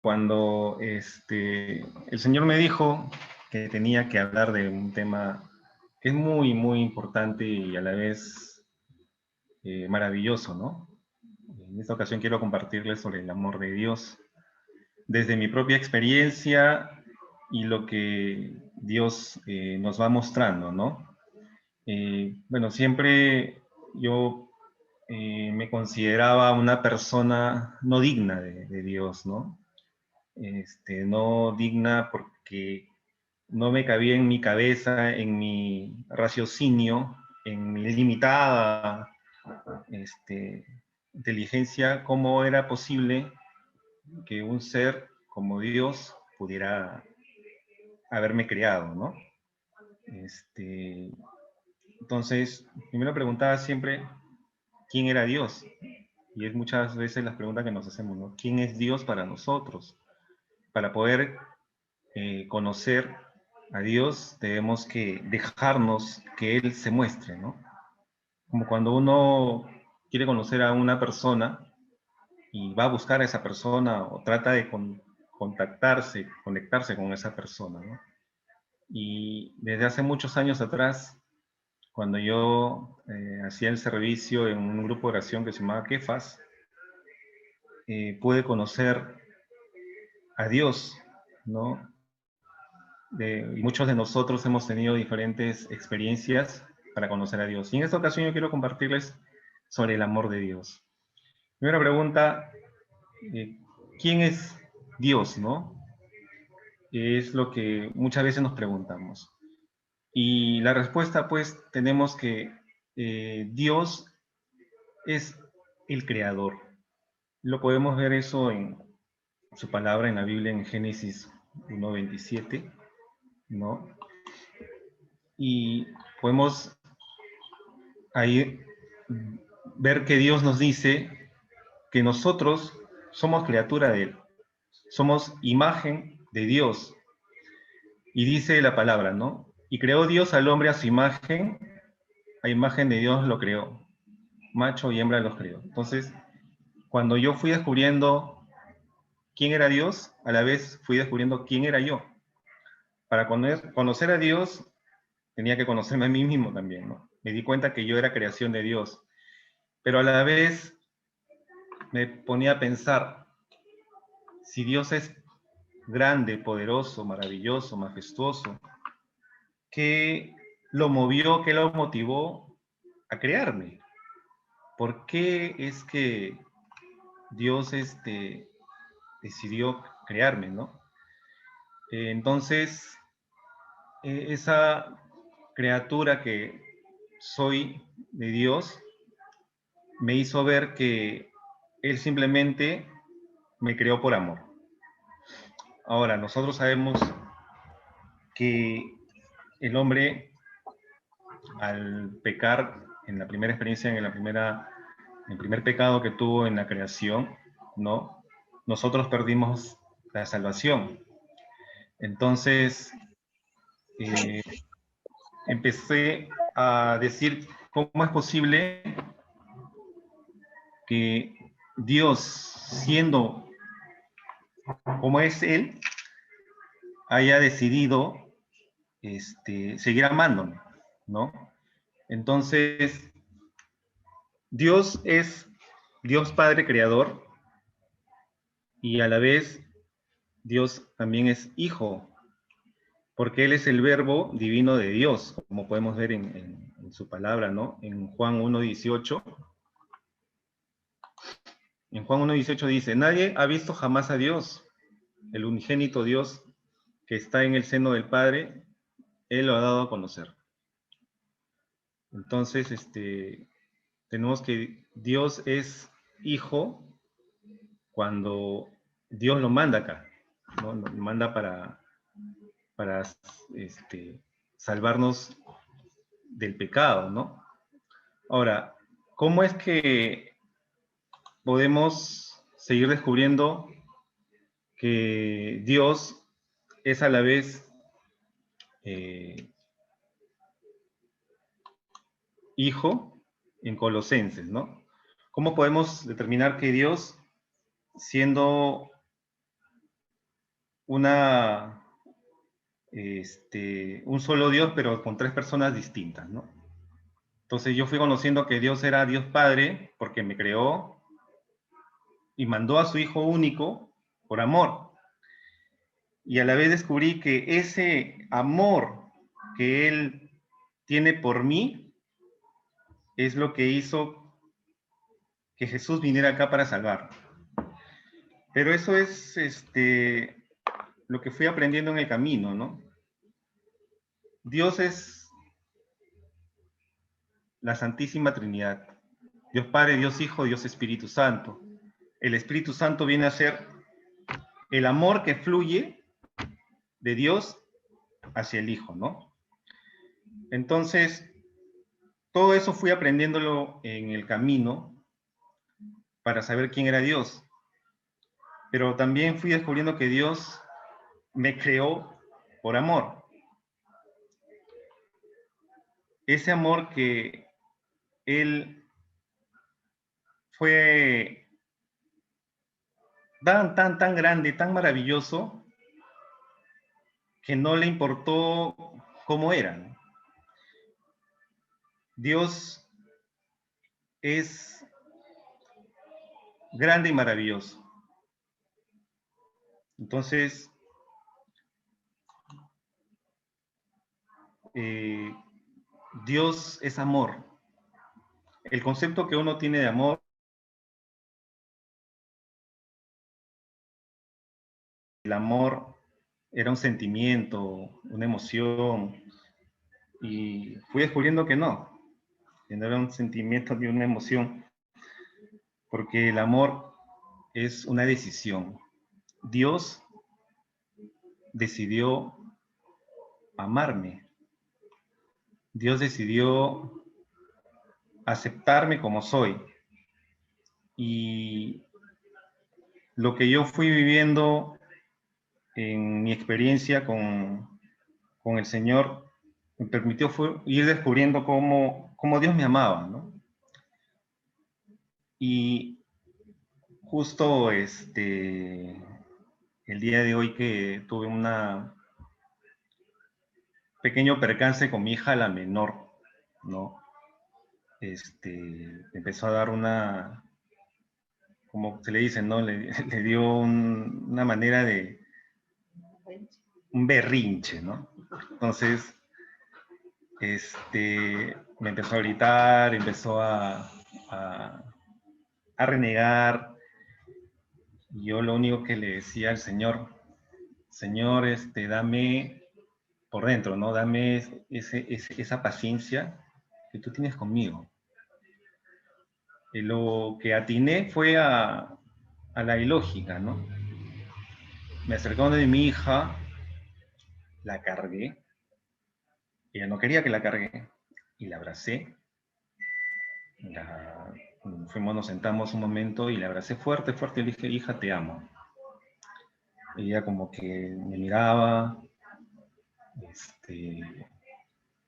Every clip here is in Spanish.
cuando el Señor me dijo que tenía que hablar de un tema que es muy, muy importante y a la vez maravilloso, ¿no? En esta ocasión quiero compartirles sobre el amor de Dios, desde mi propia experiencia y lo que Dios nos va mostrando, ¿no? Bueno, siempre yo me consideraba una persona no digna de Dios, ¿no? No digna porque no me cabía en mi cabeza, en mi raciocinio, en mi limitada inteligencia, cómo era posible que un ser como Dios pudiera haberme creado, ¿no? Entonces, primero preguntaba siempre quién era Dios, y es muchas veces las preguntas que nos hacemos, ¿no? ¿Quién es Dios para nosotros? Para poder conocer a Dios, tenemos que dejarnos que Él se muestre, ¿no? Como cuando uno quiere conocer a una persona y va a buscar a esa persona o trata de contactarse, conectarse con esa persona, ¿no? Y desde hace muchos años atrás, cuando yo hacía el servicio en un grupo de oración que se llamaba Kefas, pude conocer a Dios, ¿no? Y muchos de nosotros hemos tenido diferentes experiencias para conocer a Dios. Y en esta ocasión yo quiero compartirles sobre el amor de Dios. Primera pregunta, eh, ¿quién es Dios, no? Es lo que muchas veces nos preguntamos. Y la respuesta, pues, tenemos que Dios es el creador. Lo podemos ver eso en su palabra en la Biblia, en Génesis 1:27, ¿no? Y podemos ahí ver que Dios nos dice que nosotros somos criatura de Él, somos imagen de Dios. Y dice la palabra, ¿no? Y creó Dios al hombre a imagen de Dios lo creó, macho y hembra los creó. Entonces, cuando yo fui descubriendo quién era Dios, a la vez fui descubriendo quién era yo. Para conocer a Dios, tenía que conocerme a mí mismo también, ¿no? Me di cuenta que yo era creación de Dios, pero a la vez me ponía a pensar, si Dios es grande, poderoso, maravilloso, majestuoso, ¿qué lo movió, qué lo motivó a crearme? ¿Por qué es que Dios decidió crearme, ¿no? Entonces, esa criatura que soy de Dios me hizo ver que Él simplemente me creó por amor. Ahora, nosotros sabemos que el hombre, al pecar en la primera experiencia, en el primer pecado que tuvo en la creación, ¿no? Nosotros perdimos la salvación. Entonces, eh, empecé a decir, ¿cómo es posible que Dios, siendo como es Él, haya decidido seguir amándome, ¿no? Entonces, Dios es Dios Padre Creador y a la vez Dios también es Hijo, porque Él es el verbo divino de Dios, como podemos ver en su palabra, ¿no? En Juan 1:18. En Juan 1:18 dice, nadie ha visto jamás a Dios, el unigénito Dios que está en el seno del Padre, Él lo ha dado a conocer. Entonces, tenemos que Dios es Hijo cuando Dios lo manda acá, ¿no? Lo manda para salvarnos del pecado, ¿no? Ahora, ¿cómo es que podemos seguir descubriendo que Dios es a la vez eh, Hijo en Colosenses, ¿no? ¿Cómo podemos determinar que Dios, siendo una, un solo Dios, pero con tres personas distintas, ¿no? Entonces yo fui conociendo que Dios era Dios Padre porque me creó y mandó a su Hijo único por amor. Y a la vez descubrí que ese amor que Él tiene por mí es lo que hizo que Jesús viniera acá para salvar. Pero eso es lo que fui aprendiendo en el camino, ¿no? Dios es la Santísima Trinidad. Dios Padre, Dios Hijo, Dios Espíritu Santo. El Espíritu Santo viene a ser el amor que fluye de Dios hacia el Hijo, ¿no? Entonces, todo eso fui aprendiéndolo en el camino para saber quién era Dios. Pero también fui descubriendo que Dios me creó por amor. Ese amor que Él fue tan grande, tan maravilloso, que no le importó cómo eran. Dios es grande y maravilloso. Entonces, Dios es amor. El concepto que uno tiene de amor, el amor era un sentimiento, una emoción, y fui descubriendo que no era un sentimiento ni una emoción, porque el amor es una decisión. Dios decidió amarme. Dios decidió aceptarme como soy. Y lo que yo fui viviendo en mi experiencia con el Señor me permitió ir descubriendo cómo Dios me amaba, ¿no? Y justo el día de hoy que tuve un pequeño percance con mi hija, la menor, ¿no? Empezó a dar como se le dice, ¿no? Le dio una manera de, un berrinche, ¿no? Entonces, me empezó a gritar, empezó a renegar, y yo lo único que le decía al Señor, Señor, dame por dentro, ¿no? Dame esa paciencia que tú tienes conmigo. Y lo que atiné fue a la ilógica, ¿no? Me acercé donde mi hija, la cargué, ella no quería que la cargue, y la abracé, nos sentamos un momento y la abracé fuerte, fuerte, y le dije, hija, te amo. Ella como que me miraba,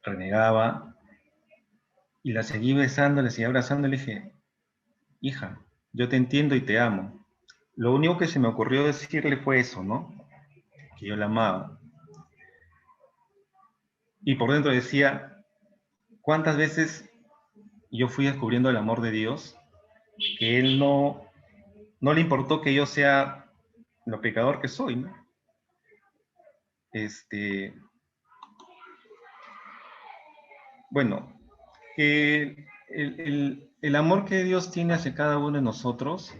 renegaba, y la seguí besando, le seguí abrazando, y le dije, hija, yo te entiendo y te amo. Lo único que se me ocurrió decirle fue eso, ¿no? Que yo la amaba. Y por dentro decía, ¿cuántas veces yo fui descubriendo el amor de Dios? Que Él no le importó que yo sea lo pecador que soy, ¿no? Bueno, el amor que Dios tiene hacia cada uno de nosotros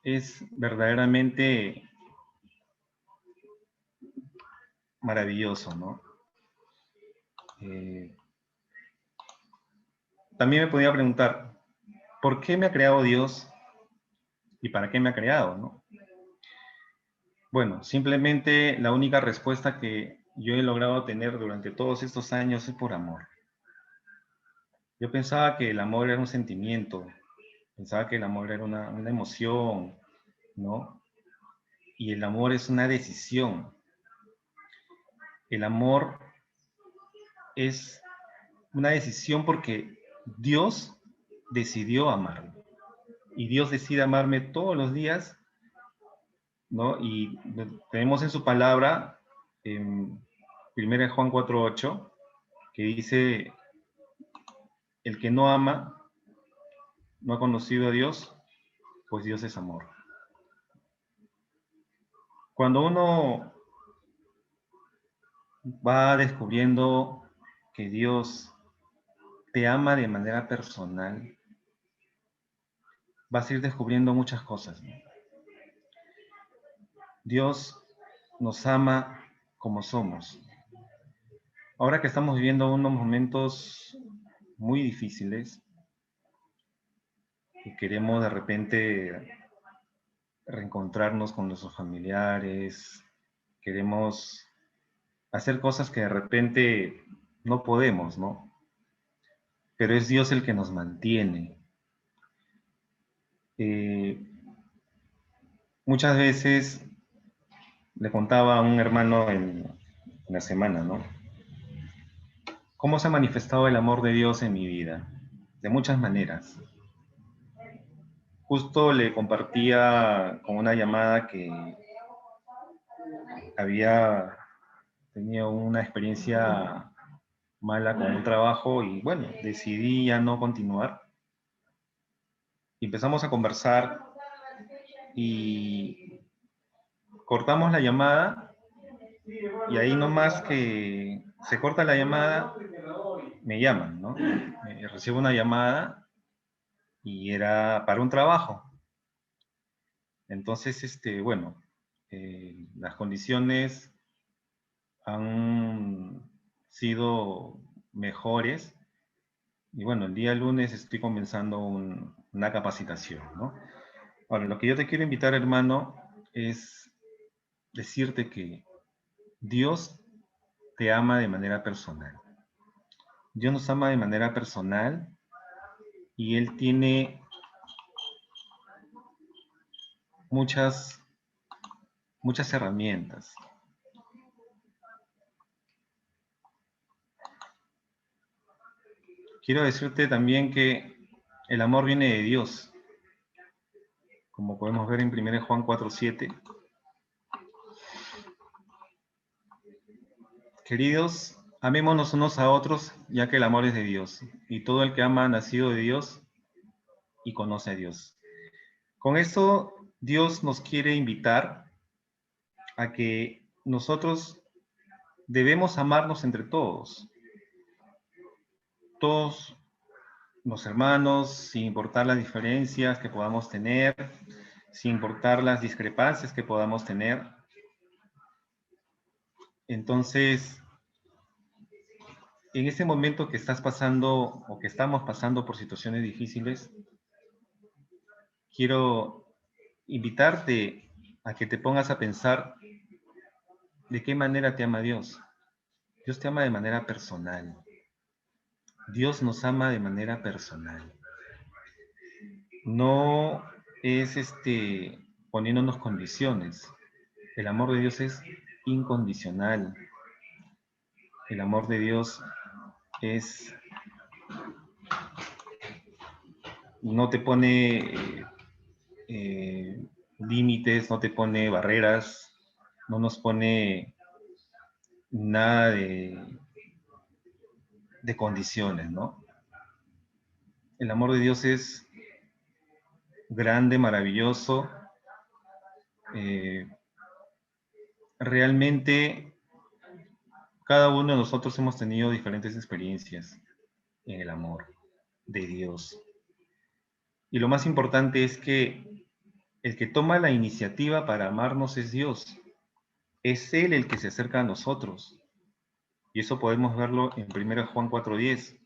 es verdaderamente maravilloso, ¿no? También me podía preguntar, ¿por qué me ha creado Dios y para qué me ha creado, no? Bueno, simplemente la única respuesta que yo he logrado tener durante todos estos años es por amor. Yo pensaba que el amor era un sentimiento, pensaba que el amor era una emoción, ¿no? Y el amor es una decisión. El amor es una decisión porque Dios decidió amarme. Y Dios decide amarme todos los días ¿no? Y tenemos en su palabra, en 1 Juan 4:8, que dice, el que no ama, no ha conocido a Dios, pues Dios es amor. Cuando uno va descubriendo que Dios te ama de manera personal, vas a ir descubriendo muchas cosas, ¿no? Dios nos ama como somos. Ahora que estamos viviendo unos momentos muy difíciles y queremos de repente reencontrarnos con nuestros familiares, queremos hacer cosas que de repente no podemos, ¿no? Pero es Dios el que nos mantiene. Eh, Muchas veces le contaba a un hermano en la semana, ¿no? ¿Cómo se ha manifestado el amor de Dios en mi vida? De muchas maneras. Justo le compartía con una llamada que había tenido una experiencia mala con un trabajo y bueno, decidí ya no continuar. Y empezamos a conversar y cortamos la llamada y ahí nomás que se corta la llamada, me llaman, ¿no? Recibo una llamada y era para un trabajo. Entonces, bueno, las condiciones han sido mejores y bueno, el día lunes estoy comenzando una capacitación, ¿no? Ahora, lo que yo te quiero invitar, hermano, es decirte que Dios te ama de manera personal. Dios nos ama de manera personal y Él tiene muchas, muchas herramientas. Quiero decirte también que el amor viene de Dios, como podemos ver en 1 Juan 4:7. Queridos, amémonos unos a otros, ya que el amor es de Dios, y todo el que ama ha nacido de Dios y conoce a Dios. Con esto, Dios nos quiere invitar a que nosotros debemos amarnos entre todos. Todos los hermanos, sin importar las diferencias que podamos tener, sin importar las discrepancias que podamos tener. Entonces, en este momento que estás pasando o que estamos pasando por situaciones difíciles, quiero invitarte a que te pongas a pensar de qué manera te ama Dios. Dios te ama de manera personal. Dios nos ama de manera personal. No es poniéndonos condiciones. El amor de Dios es incondicional. El amor de Dios es, no te pone límites, no te pone barreras, no nos pone nada de condiciones, ¿no? El amor de Dios es grande, maravilloso. Realmente cada uno de nosotros hemos tenido diferentes experiencias en el amor de Dios. Y lo más importante es que el que toma la iniciativa para amarnos es Dios. Es Él el que se acerca a nosotros. Y eso podemos verlo en 1 Juan 4:10,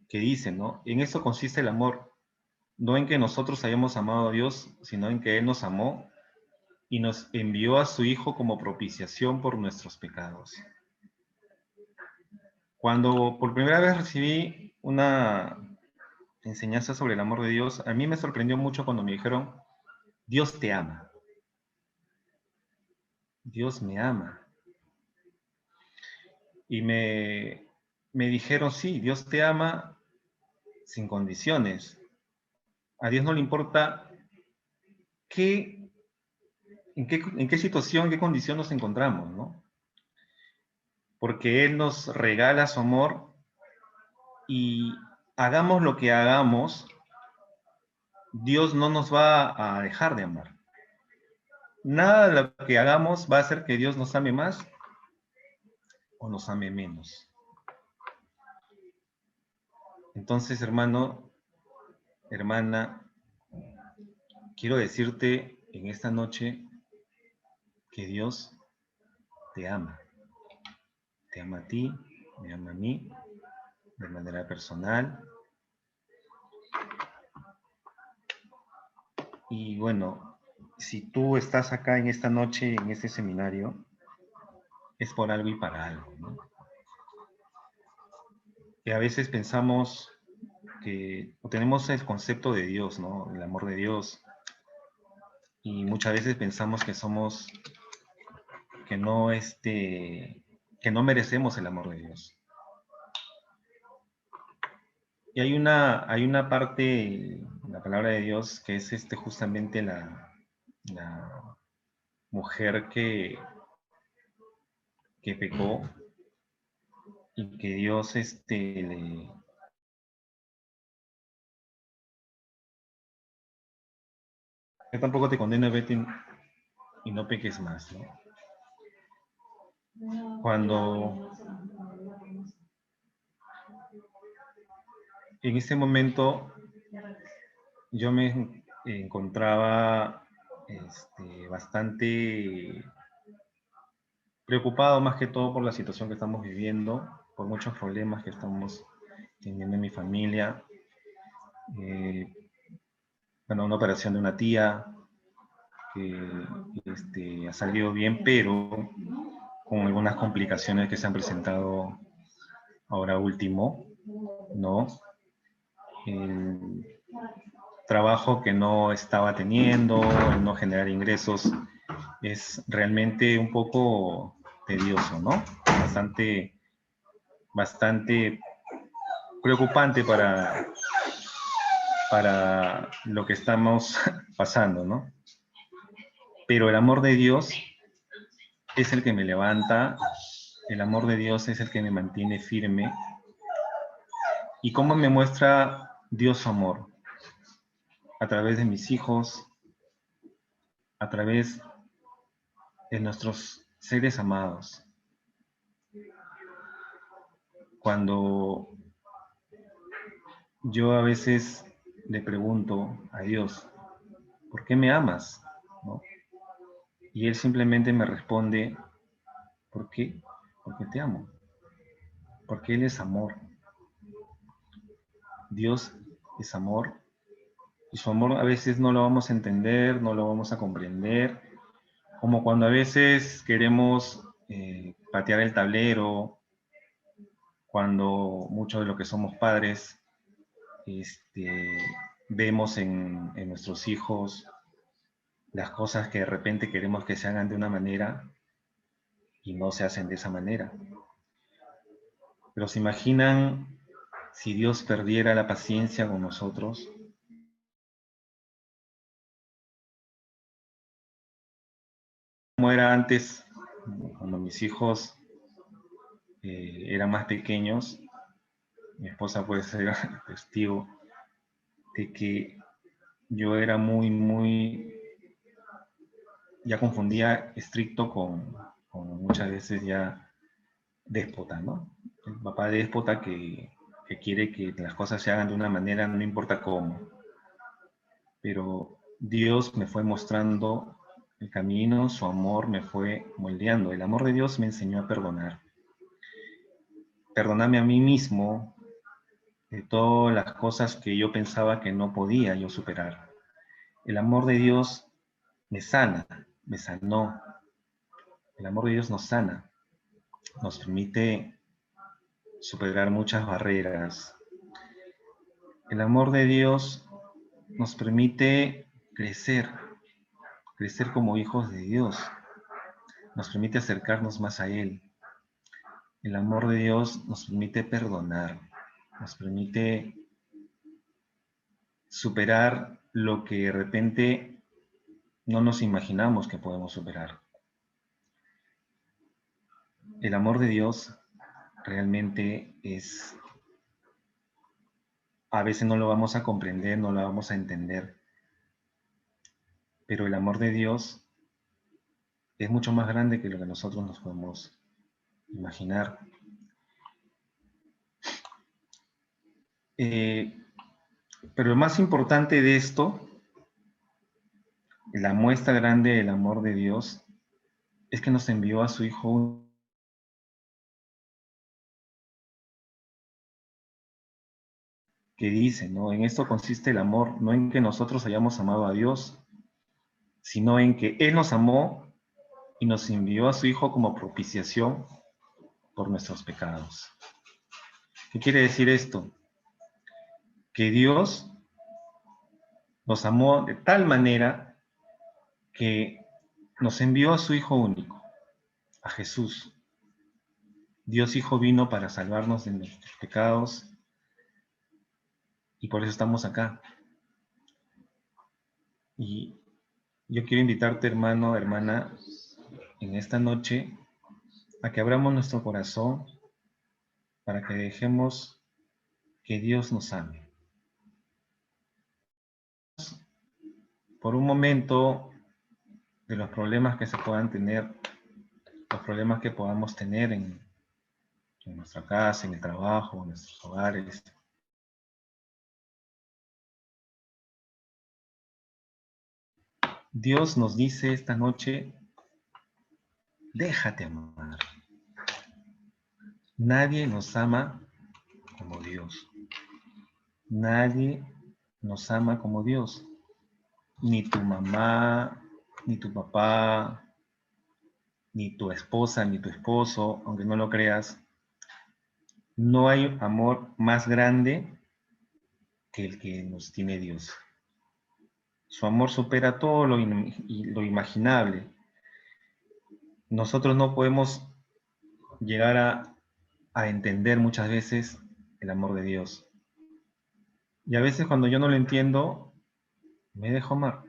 que dice, ¿no? En eso consiste el amor, no en que nosotros hayamos amado a Dios, sino en que Él nos amó y nos envió a su Hijo como propiciación por nuestros pecados. Cuando por primera vez recibí una enseñanza sobre el amor de Dios, a mí me sorprendió mucho cuando me dijeron, Dios te ama. Dios me ama. Y me dijeron, sí, Dios te ama sin condiciones. A Dios no le importa qué en qué situación, en qué condición nos encontramos, ¿no? Porque Él nos regala su amor y hagamos lo que hagamos, Dios no nos va a dejar de amar. Nada de lo que hagamos va a hacer que Dios nos ame más o nos ame menos. Entonces, hermano, hermana, quiero decirte en esta noche que Dios te ama. Te ama a ti, me ama a mí, de manera personal. Y bueno, si tú estás acá en esta noche, en este seminario, es por algo y para algo, ¿no? Y a veces pensamos que, o tenemos el concepto de Dios, ¿no? El amor de Dios. Y muchas veces pensamos que somos, que no, que no merecemos el amor de Dios. Y hay una parte en la palabra de Dios que es justamente la mujer que pecó y que Dios yo tampoco te condeno, vete y no peques más, ¿no? Cuando en ese momento yo me encontraba bastante preocupado más que todo por la situación que estamos viviendo, por muchos problemas que estamos teniendo en mi familia. Eh, bueno, una operación de una tía que ha salido bien, pero con algunas complicaciones que se han presentado ahora último, ¿no? El trabajo que no estaba teniendo, el no generar ingresos, es realmente un poco tedioso, ¿no? Bastante preocupante para lo que estamos pasando, ¿no? Pero el amor de Dios es el que me levanta, el amor de Dios es el que me mantiene firme. ¿Y cómo me muestra Dios su amor? A través de mis hijos, a través de nuestros seres amados. Cuando yo a veces le pregunto a Dios, ¿por qué me amas? ¿No? Y Él simplemente me responde, ¿por qué? Porque te amo. Porque Él es amor. Dios es amor. Y su amor a veces no lo vamos a entender, no lo vamos a comprender. Como cuando a veces queremos patear el tablero, cuando muchos de los que somos padres vemos en nuestros hijos las cosas que de repente queremos que se hagan de una manera y no se hacen de esa manera. Pero se imaginan si Dios perdiera la paciencia con nosotros, como era antes, cuando mis hijos eran más pequeños, mi esposa puede ser testigo de que yo era ya confundía estricto con muchas veces ya déspota, ¿no? El papá déspota que quiere que las cosas se hagan de una manera, no importa cómo. Pero Dios me fue mostrando el camino, su amor me fue moldeando. El amor de Dios me enseñó a perdonar. Perdonarme a mí mismo de todas las cosas que yo pensaba que no podía yo superar. El amor de Dios me sana, me sanó. El amor de Dios nos sana, nos permite superar muchas barreras. El amor de Dios nos permite crecer, crecer como hijos de Dios. Nos permite acercarnos más a Él. El amor de Dios nos permite perdonar, nos permite superar lo que de repente no nos imaginamos que podemos superar. El amor de Dios realmente es, a veces no lo vamos a comprender, no lo vamos a entender, pero el amor de Dios es mucho más grande que lo que nosotros nos podemos imaginar. Pero lo más importante de esto, la muestra grande del amor de Dios, es que nos envió a su Hijo, que dice, ¿no? En esto consiste el amor, no en que nosotros hayamos amado a Dios, sino en que Él nos amó y nos envió a su Hijo como propiciación por nuestros pecados. ¿Qué quiere decir esto? Que Dios nos amó de tal manera que nos envió a su Hijo único, a Jesús. Dios Hijo vino para salvarnos de nuestros pecados y por eso estamos acá. Y yo quiero invitarte, hermano, hermana, en esta noche a que abramos nuestro corazón para que dejemos que Dios nos ame. Por un momento, de los problemas que se puedan tener, los problemas que podamos tener en nuestra casa, en el trabajo, en nuestros hogares. Dios nos dice esta noche, déjate amar. Nadie nos ama como Dios. Nadie nos ama como Dios. Ni tu mamá, ni tu papá, ni tu esposa, ni tu esposo, aunque no lo creas. No hay amor más grande que el que nos tiene Dios. Su amor supera todo lo imaginable. Nosotros no podemos llegar a entender muchas veces el amor de Dios. Y a veces cuando yo no lo entiendo, me dejo amar.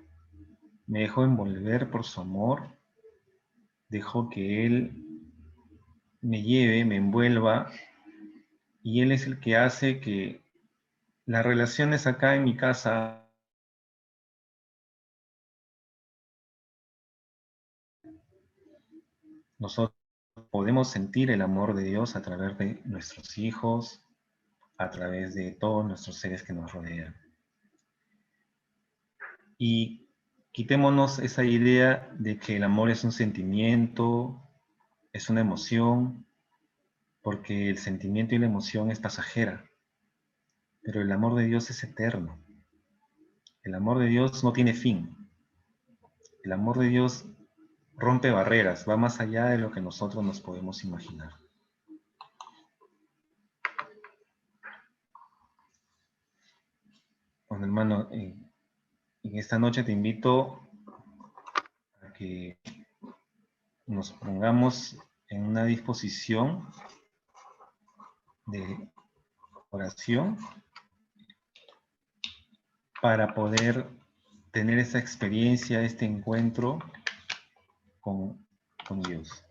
Me dejo envolver por su amor. Dejo que Él me lleve, me envuelva. Y Él es el que hace que las relaciones acá en mi casa, nosotros podemos sentir el amor de Dios a través de nuestros hijos, a través de todos nuestros seres que nos rodean. Y quitémonos esa idea de que el amor es un sentimiento, es una emoción, porque el sentimiento y la emoción es pasajera, pero el amor de Dios es eterno. El amor de Dios no tiene fin. El amor de Dios rompe barreras, va más allá de lo que nosotros nos podemos imaginar. Bueno, hermano, en esta noche te invito a que nos pongamos en una disposición de oración para poder tener esa experiencia, este encuentro con Dios.